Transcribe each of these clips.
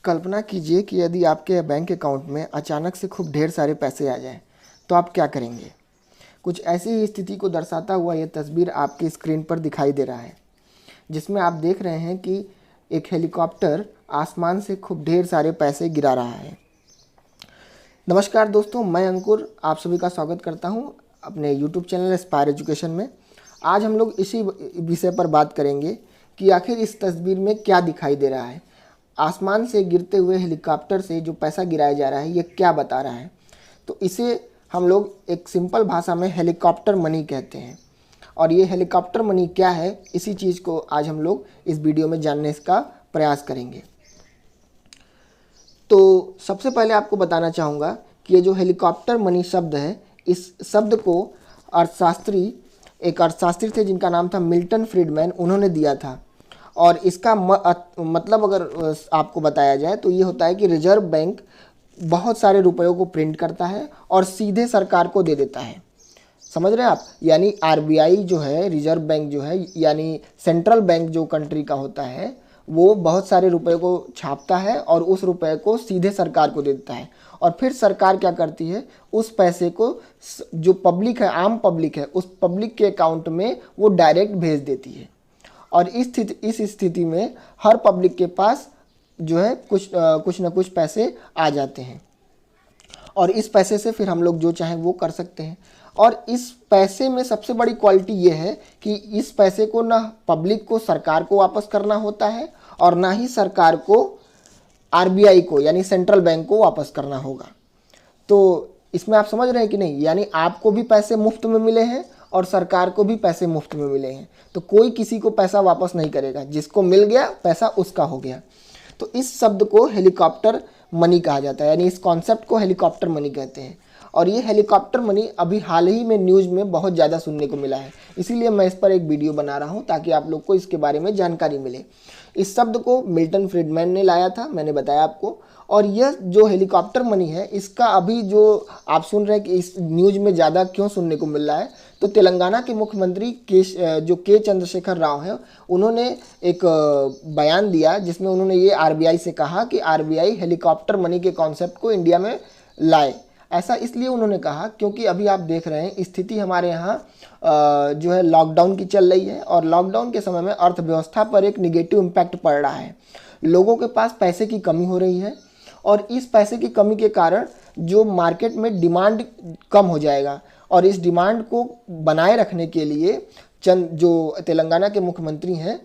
कल्पना कीजिए कि यदि आपके बैंक अकाउंट में अचानक से खूब ढेर सारे पैसे आ जाएं, तो आप क्या करेंगे। कुछ ऐसी ही स्थिति को दर्शाता हुआ यह तस्वीर आपकी स्क्रीन पर दिखाई दे रहा है, जिसमें आप देख रहे हैं कि एक हेलीकॉप्टर आसमान से खूब ढेर सारे पैसे गिरा रहा है। नमस्कार दोस्तों, मैं अंकुर आप सभी का स्वागत करता हूं अपने YouTube चैनल एस्पायर एजुकेशन में। आज हम लोग इसी विषय पर बात करेंगे कि आखिर इस तस्वीर में क्या दिखाई दे रहा है। आसमान से गिरते हुए हेलीकॉप्टर से जो पैसा गिराया जा रहा है, ये क्या बता रहा है। तो इसे हम लोग एक सिंपल भाषा में हेलीकॉप्टर मनी कहते हैं। और ये हेलीकॉप्टर मनी क्या है, इसी चीज़ को आज हम लोग इस वीडियो में जानने का प्रयास करेंगे। तो सबसे पहले आपको बताना चाहूँगा कि ये जो हेलीकॉप्टर मनी शब्द है, इस शब्द को एक अर्थशास्त्री थे जिनका नाम था मिल्टन फ्रीडमैन, उन्होंने दिया था। और इसका मतलब अगर आपको बताया जाए तो ये होता है कि रिजर्व बैंक बहुत सारे रुपयों को प्रिंट करता है और सीधे सरकार को दे देता है। समझ रहे हैं आप। यानी आरबीआई जो है, रिजर्व बैंक जो है, यानी सेंट्रल बैंक जो कंट्री का होता है, वो बहुत सारे रुपए को छापता है और उस रुपए को सीधे सरकार को दे देता है। और फिर सरकार क्या करती है, उस पैसे को जो पब्लिक है, आम पब्लिक है, उस पब्लिक के अकाउंट में वो डायरेक्ट भेज देती है। और इस स्थिति में हर पब्लिक के पास जो है कुछ ना कुछ पैसे आ जाते हैं और इस पैसे से फिर हम लोग जो चाहें वो कर सकते हैं। और इस पैसे में सबसे बड़ी क्वालिटी ये है कि इस पैसे को ना पब्लिक को, सरकार को वापस करना होता है और ना ही सरकार को आरबीआई को यानी सेंट्रल बैंक को वापस करना होगा। तो इसमें आप समझ रहे हैं कि नहीं, यानी आपको भी पैसे मुफ्त में मिले हैं और सरकार को भी पैसे मुफ्त में मिले हैं। तो कोई किसी को पैसा वापस नहीं करेगा, जिसको मिल गया पैसा उसका हो गया। तो इस शब्द को हेलीकॉप्टर मनी कहा जाता है, यानी इस कॉन्सेप्ट को हेलीकॉप्टर मनी कहते हैं। और ये हेलीकॉप्टर मनी अभी हाल ही में न्यूज़ में बहुत ज़्यादा सुनने को मिला है, इसीलिए मैं इस पर एक वीडियो बना रहा हूँ ताकि आप लोग को इसके बारे में जानकारी मिले। इस शब्द को मिल्टन फ्रीडमैन ने लाया था, मैंने बताया आपको। और यह जो हेलीकॉप्टर मनी है, इसका अभी जो आप सुन रहे हैं कि इस न्यूज़ में ज़्यादा क्यों सुनने को मिल रहा है, तो तेलंगाना के मुख्यमंत्री के चंद्रशेखर राव हैं, उन्होंने एक बयान दिया जिसमें उन्होंने ये आरबीआई से कहा कि आरबीआई हेलीकॉप्टर मनी के कॉन्सेप्ट को इंडिया में लाए। ऐसा इसलिए उन्होंने कहा क्योंकि अभी आप देख रहे हैं स्थिति हमारे यहाँ जो है लॉकडाउन की चल रही है और लॉकडाउन के समय में अर्थव्यवस्था पर एक निगेटिव इम्पैक्ट पड़ रहा है। लोगों के पास पैसे की कमी हो रही है और इस पैसे की कमी के कारण जो मार्केट में डिमांड कम हो जाएगा। और इस डिमांड को बनाए रखने के लिए जो तेलंगाना के मुख्यमंत्री हैं,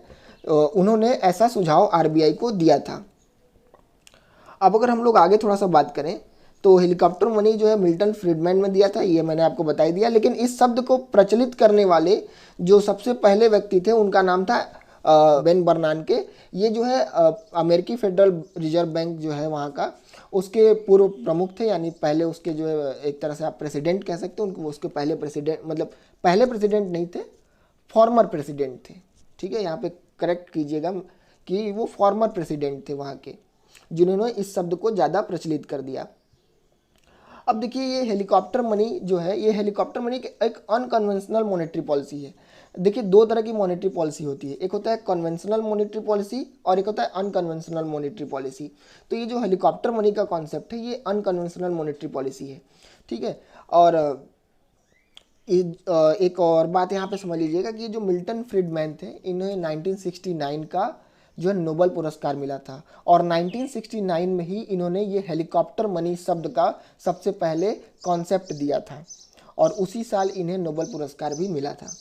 उन्होंने ऐसा सुझाव आरबीआई को दिया था। अब अगर हम लोग आगे थोड़ा सा बात करें तो हेलीकॉप्टर मनी जो है मिल्टन फ्रीडमैन में दिया था, ये मैंने आपको बता ही दिया। लेकिन इस शब्द को प्रचलित करने वाले जो सबसे पहले व्यक्ति थे, उनका नाम था बेन बर्नानके। ये जो है अमेरिकी फेडरल रिजर्व बैंक जो है वहाँ का, उसके पूर्व प्रमुख थे, यानी पहले उसके जो है एक तरह से आप प्रेसिडेंट कह सकते हो उनको। उसके पहले प्रेसिडेंट, मतलब पहले प्रेसिडेंट नहीं थे, फॉर्मर प्रेसिडेंट थे। ठीक है, यहाँ पे करेक्ट कीजिएगा कि वो फॉर्मर प्रेसिडेंट थे वहाँ के, जिन्होंने इस शब्द को ज़्यादा प्रचलित कर दिया। अब देखिए, ये हेलीकॉप्टर मनी जो है, ये हेलीकॉप्टर मनी एक अनकन्वेंशनल मॉनेटरी पॉलिसी है। देखिए, दो तरह की मॉनेटरी पॉलिसी होती है, एक होता है कन्वेंशनल मॉनेटरी पॉलिसी और एक होता है अनकन्वेंशनल मॉनेटरी पॉलिसी। तो ये जो हेलीकॉप्टर मनी का कॉन्सेप्ट है, ये अनकन्वेंशनल मॉनेटरी पॉलिसी है। ठीक है। और एक और बात यहाँ पे समझ लीजिएगा कि जो मिल्टन फ्रीडमैन थे, इन्हें 1969 का जो है नोबेल पुरस्कार मिला था और 1969 में ही इन्होंने ये हेलीकॉप्टर मनी शब्द का सबसे पहले कॉन्सेप्ट दिया था और उसी साल इन्हें नोबेल पुरस्कार भी मिला था।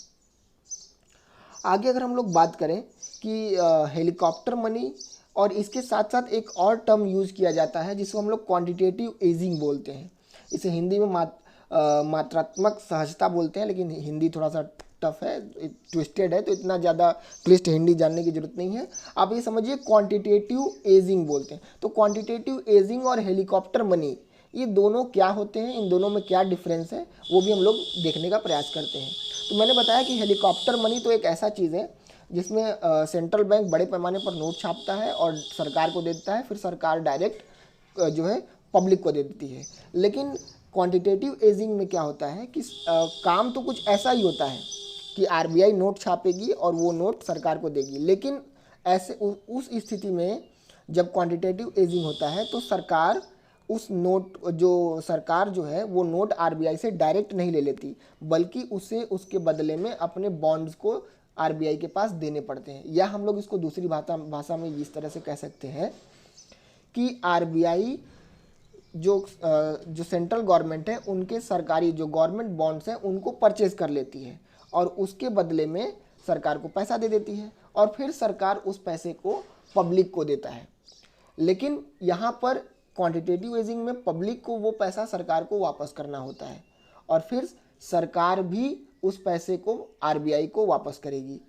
आगे अगर हम लोग बात करें कि हेलीकॉप्टर मनी और इसके साथ साथ एक और टर्म यूज़ किया जाता है जिसको हम लोग क्वांटिटेटिव ईजिंग बोलते हैं। इसे हिंदी में मात्रात्मक सहजता बोलते हैं, लेकिन हिंदी थोड़ा सा टफ है, ट्विस्टेड है, तो इतना ज़्यादा क्लिष्ट हिंदी जानने की जरूरत नहीं है। आप ये समझिए क्वांटिटेटिव ईजिंग बोलते हैं। तो क्वांटिटेटिव ईजिंग और हेलीकॉप्टर मनी, ये दोनों क्या होते हैं, इन दोनों में क्या डिफरेंस है, वो भी हम लोग देखने का प्रयास करते हैं। तो मैंने बताया कि हेलीकॉप्टर मनी तो एक ऐसा चीज़ है जिसमें सेंट्रल बैंक बड़े पैमाने पर नोट छापता है और सरकार को दे देता है, फिर सरकार डायरेक्ट जो है पब्लिक को दे देती है। लेकिन क्वांटिटेटिव ईजिंग में क्या होता है कि काम तो कुछ ऐसा ही होता है कि आरबीआई नोट छापेगी और वो नोट सरकार को देगी, लेकिन ऐसे उस स्थिति में जब क्वांटिटेटिव ईजिंग होता है तो सरकार सरकार जो है वो नोट आरबीआई से डायरेक्ट नहीं ले लेती, बल्कि उसे उसके बदले में अपने बॉन्ड्स को आरबीआई के पास देने पड़ते हैं। या हम लोग इसको दूसरी भाषा में इस तरह से कह सकते हैं कि आरबीआई जो सेंट्रल गवर्नमेंट है उनके सरकारी जो गवर्नमेंट बॉन्ड्स हैं उनको परचेज कर लेती है और उसके बदले में सरकार को पैसा दे देती है और फिर सरकार उस पैसे को पब्लिक को देता है। लेकिन यहाँ पर क्वांटिटेटिव ईजिंग में पब्लिक को वो पैसा सरकार को वापस करना होता है और फिर सरकार भी उस पैसे को आरबीआई को वापस करेगी,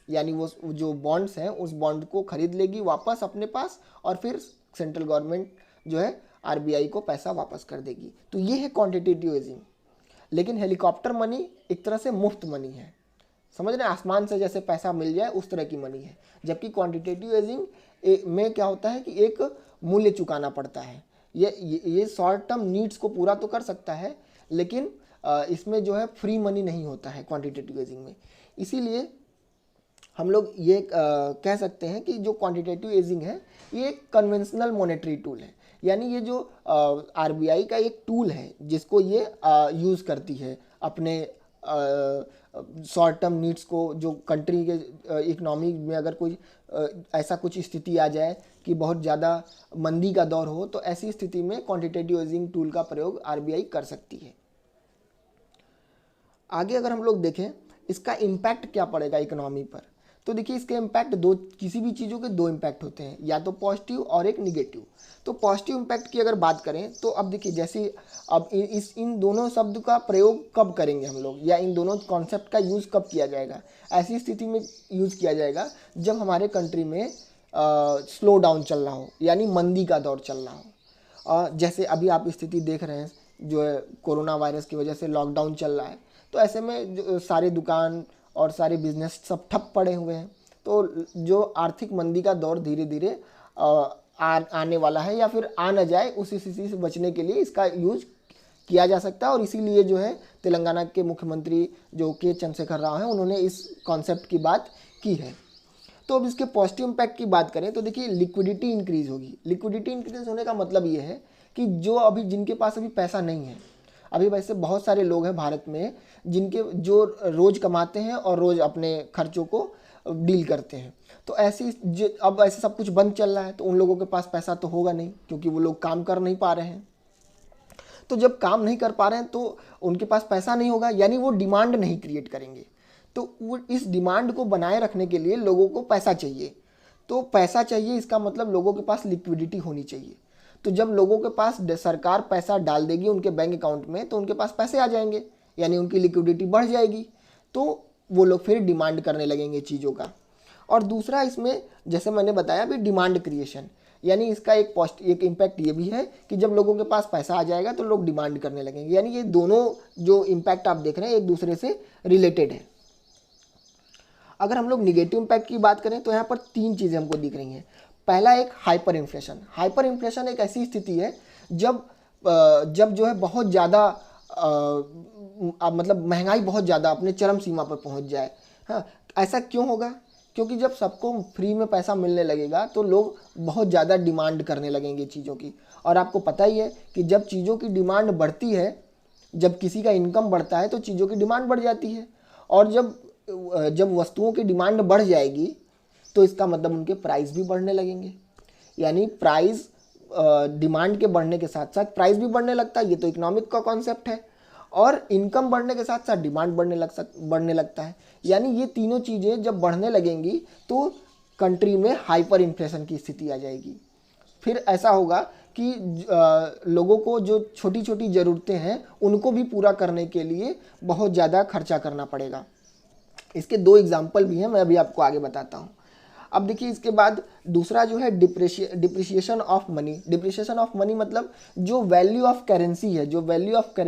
यानी वो जो बॉन्ड्स हैं उस बॉन्ड को खरीद लेगी वापस अपने पास और फिर सेंट्रल गवर्नमेंट जो है आरबीआई को पैसा वापस कर देगी। तो ये है क्वांटिटेटिव ईजिंग। लेकिन हेलीकॉप्टर मनी एक तरह से मुफ्त मनी है, समझ रहे हैं, आसमान से जैसे पैसा मिल जाए उस तरह की मनी है। जबकि क्वांटिटेटिव ईजिंग में क्या होता है कि एक मूल्य चुकाना पड़ता है। ये शॉर्ट टर्म नीड्स को पूरा तो कर सकता है, लेकिन इसमें जो है फ्री मनी नहीं होता है क्वांटिटेटिव ईजिंग में। इसीलिए हम लोग ये कह सकते हैं कि जो क्वांटिटेटिव ईजिंग है ये एक कन्वेंशनल मॉनेटरी टूल है, यानी ये जो आरबीआई का एक टूल है जिसको ये यूज़ करती है अपने शॉर्ट टर्म नीड्स को। जो कंट्री के इकनॉमी में अगर कोई ऐसा कुछ स्थिति आ जाए कि बहुत ज़्यादा मंदी का दौर हो, तो ऐसी स्थिति में क्वांटिटेटिव ईजिंग टूल का प्रयोग आरबीआई कर सकती है। आगे अगर हम लोग देखें इसका इम्पैक्ट क्या पड़ेगा इकोनॉमी पर, तो देखिए इसके इम्पैक्ट किसी भी चीज़ों के दो इम्पैक्ट होते हैं, या तो पॉजिटिव और एक निगेटिव। तो पॉजिटिव इम्पैक्ट की अगर बात करें तो अब देखिए जैसे अब इन दोनों शब्द का प्रयोग कब करेंगे हम लोग, या इन दोनों कॉन्सेप्ट का यूज़ कब किया जाएगा। ऐसी स्थिति में यूज़ किया जाएगा जब हमारे कंट्री में स्लो डाउन चल रहा हो, यानी मंदी का दौर चल रहा हो। जैसे अभी आप स्थिति देख रहे हैं जो है कोरोना वायरस की वजह से लॉकडाउन चल रहा है, तो ऐसे में सारे दुकान और सारे बिजनेस सब ठप पड़े हुए हैं। तो जो आर्थिक मंदी का दौर धीरे धीरे आने वाला है या फिर आ न जाए, उस स्थिति से बचने के लिए इसका यूज किया जा सकता है। और इसीलिए जो है तेलंगाना के मुख्यमंत्री जो के चंद्रशेखर राव हैं उन्होंने इस कॉन्सेप्ट की बात की है। तो अब इसके पॉजिटिव इम्पैक्ट की बात करें तो देखिए लिक्विडिटी इंक्रीज होगी। लिक्विडिटी इंक्रीज होने का मतलब ये है कि जो अभी जिनके पास अभी पैसा नहीं है, अभी वैसे बहुत सारे लोग हैं भारत में जो रोज़ कमाते हैं और रोज़ अपने खर्चों को डील करते हैं। तो अब ऐसे सब कुछ बंद चल रहा है, तो उन लोगों के पास पैसा तो होगा नहीं, क्योंकि वो लोग काम कर नहीं पा रहे हैं। तो जब काम नहीं कर पा रहे हैं तो उनके पास पैसा नहीं होगा, यानी वो डिमांड नहीं क्रिएट करेंगे। तो वो इस डिमांड को बनाए रखने के लिए लोगों को पैसा चाहिए। तो पैसा चाहिए, इसका मतलब लोगों के पास लिक्विडिटी होनी चाहिए। तो जब लोगों के पास सरकार पैसा डाल देगी उनके बैंक अकाउंट में, तो उनके पास पैसे आ जाएंगे, यानी उनकी लिक्विडिटी बढ़ जाएगी। तो वो लोग फिर डिमांड करने लगेंगे चीज़ों का। और दूसरा इसमें जैसे मैंने बताया भी डिमांड क्रिएशन, यानी इसका एक इम्पैक्ट ये भी है कि जब लोगों के पास पैसा आ जाएगा तो लोग डिमांड करने लगेंगे। यानी ये दोनों जो इम्पैक्ट आप देख रहे हैं एक दूसरे से रिलेटेड है। अगर हम लोग निगेटिव इम्पैक्ट की बात करें तो यहाँ पर 3 चीज़ें हमको दिख रही हैं। पहला एक हाइपर इन्फ्लेशन। हाइपर इन्फ्लेशन एक ऐसी स्थिति है जब जो है बहुत ज़्यादा मतलब महंगाई बहुत ज़्यादा अपने चरम सीमा पर पहुंच जाए। हाँ, ऐसा क्यों होगा? क्योंकि जब सबको फ्री में पैसा मिलने लगेगा तो लोग बहुत ज़्यादा डिमांड करने लगेंगे चीज़ों की। और आपको पता ही है कि जब चीज़ों की डिमांड बढ़ती है, जब किसी का इनकम बढ़ता है तो चीज़ों की डिमांड बढ़ जाती है। और जब वस्तुओं की डिमांड बढ़ जाएगी तो इसका मतलब उनके प्राइस भी बढ़ने लगेंगे। यानी प्राइस डिमांड के बढ़ने के साथ साथ प्राइस भी बढ़ने लगता है। ये तो इकोनॉमिक का कॉन्सेप्ट है। और इनकम बढ़ने के साथ साथ डिमांड बढ़ने लगता है। यानी ये तीनों चीज़ें जब बढ़ने लगेंगी तो कंट्री में हाइपर इन्फ्लेशन की स्थिति आ जाएगी। फिर ऐसा होगा कि लोगों को जो छोटी छोटी ज़रूरतें हैं उनको भी पूरा करने के लिए बहुत ज़्यादा खर्चा करना पड़ेगा। इसके 2 एग्जाम्पल भी हैं, मैं अभी आपको आगे बताता हूँ। अब देखिए इसके बाद दूसरा जो है depreciation of money. Depreciation of money मतलब जो वैल्यू ऑफ करेंसी है, जो वैल्यू ऑफ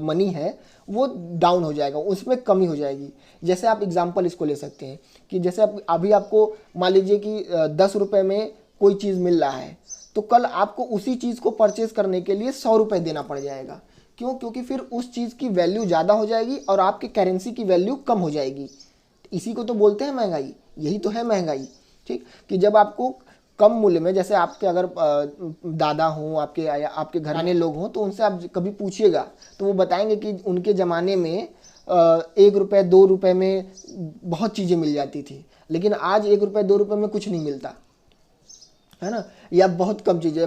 मनी है वो डाउन हो जाएगा, उसमें कमी हो जाएगी। जैसे आप एग्जांपल इसको ले सकते हैं कि जैसे अभी आपको मान लीजिए कि 10 रुपये में कोई चीज़ मिल रहा है, तो कल आपको उसी चीज़ को परचेज़ करने के लिए 100 रुपये देना पड़ जाएगा। क्यों? क्योंकि फिर उस चीज़ की वैल्यू ज़्यादा हो जाएगी और आपकी करेंसी की वैल्यू कम हो जाएगी। इसी को तो बोलते हैं महंगाई, यही तो है महंगाई। ठीक, कि जब आपको कम मूल्य में, जैसे आपके अगर दादा हों, आपके घराने लोग हों, तो उनसे आप कभी पूछिएगा तो वो बताएंगे कि उनके ज़माने में 1 रुपये 2 रुपये में बहुत चीज़ें मिल जाती थी, लेकिन आज 1 रुपये 2 रुपये में कुछ नहीं मिलता है ना, या बहुत कम चीज़ें,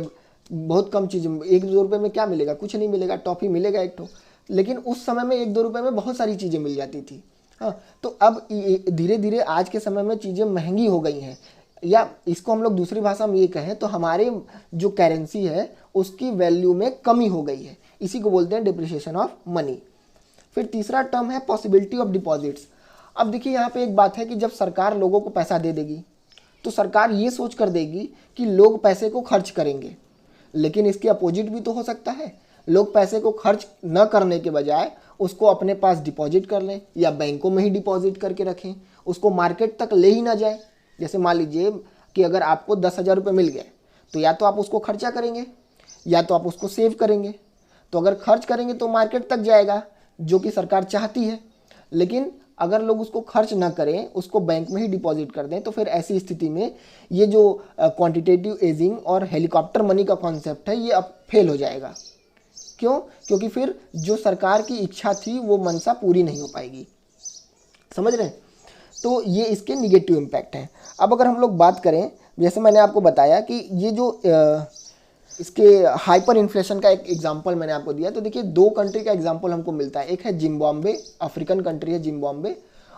1-2 रुपये में क्या मिलेगा, कुछ नहीं मिलेगा, टॉफ़ी मिलेगा एक ठो, लेकिन उस समय में 1-2 रुपये में बहुत सारी चीज़ें मिल जाती थी। हाँ, तो अब धीरे धीरे आज के समय में चीज़ें महंगी हो गई हैं, या इसको हम लोग दूसरी भाषा में ये कहें तो हमारे जो करेंसी है उसकी वैल्यू में कमी हो गई है, इसी को बोलते हैं डिप्रिसिएशन ऑफ मनी। फिर तीसरा टर्म है पॉसिबिलिटी ऑफ डिपॉजिट्स। अब देखिए यहाँ पे एक बात है कि जब सरकार लोगों को पैसा दे देगी तो सरकार ये सोच कर देगी कि लोग पैसे को खर्च करेंगे, लेकिन इसके अपोजिट भी तो हो सकता है, लोग पैसे को खर्च न करने के बजाय उसको अपने पास डिपॉजिट कर लें या बैंकों में ही डिपॉजिट करके रखें, उसको मार्केट तक ले ही ना जाए। जैसे मान लीजिए कि अगर आपको 10,000 रुपये मिल गए तो या तो आप उसको खर्चा करेंगे या तो आप उसको सेव करेंगे। तो अगर खर्च करेंगे तो मार्केट तक जाएगा, जो कि सरकार चाहती है, लेकिन अगर लोग उसको खर्च ना करें, उसको बैंक में ही डिपॉजिट कर दें, तो फिर ऐसी स्थिति में ये जो क्वांटिटेटिव एजिंग और हेलीकॉप्टर मनी का कॉन्सेप्ट है ये अब फेल हो जाएगा। क्यों? क्योंकि फिर जो सरकार की इच्छा थी वो मनसा पूरी नहीं हो पाएगी। समझ रहे हैं? तो ये इसके निगेटिव इम्पैक्ट हैं। अब अगर हम लोग बात करें, जैसे मैंने आपको बताया कि ये जो इसके हाइपर इन्फ्लेशन का एक एग्जांपल मैंने आपको दिया, तो देखिए 2 कंट्री का एग्जांपल हमको मिलता है। एक है जिम्बाब्वे, अफ्रीकन कंट्री है जिम्बाब्वे,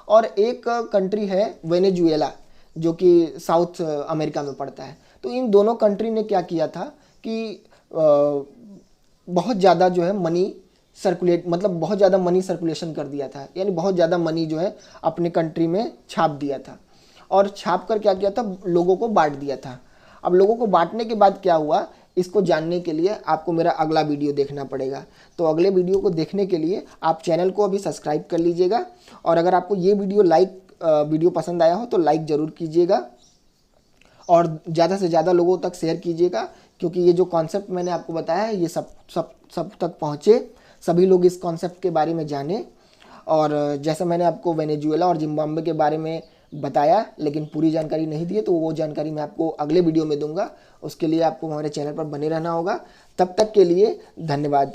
और एक कंट्री है वेनेजुएला जो कि साउथ अमेरिका में पड़ता है। तो इन दोनों कंट्री ने क्या किया था कि बहुत ज़्यादा जो है मनी सर्कुलेट, मतलब बहुत ज़्यादा मनी सर्कुलेशन कर दिया था, यानी बहुत ज़्यादा मनी जो है अपने कंट्री में छाप दिया था, और छाप कर क्या किया था, लोगों को बांट दिया था। अब लोगों को बांटने के बाद क्या हुआ, इसको जानने के लिए आपको मेरा अगला वीडियो देखना पड़ेगा। तो अगले वीडियो को देखने के लिए आप चैनल को अभी सब्सक्राइब कर लीजिएगा, और अगर आपको ये वीडियो पसंद आया हो तो लाइक ज़रूर कीजिएगा और ज़्यादा से ज़्यादा लोगों तक शेयर कीजिएगा, क्योंकि ये जो कॉन्सेप्ट मैंने आपको बताया है ये सब तक पहुँचे, सभी लोग इस कॉन्सेप्ट के बारे में जाने। और जैसे मैंने आपको वेनेजुएला और जिम्बाब्वे के बारे में बताया लेकिन पूरी जानकारी नहीं दी है, तो वो जानकारी मैं आपको अगले वीडियो में दूंगा। उसके लिए आपको हमारे चैनल पर बने रहना होगा। तब तक के लिए धन्यवाद।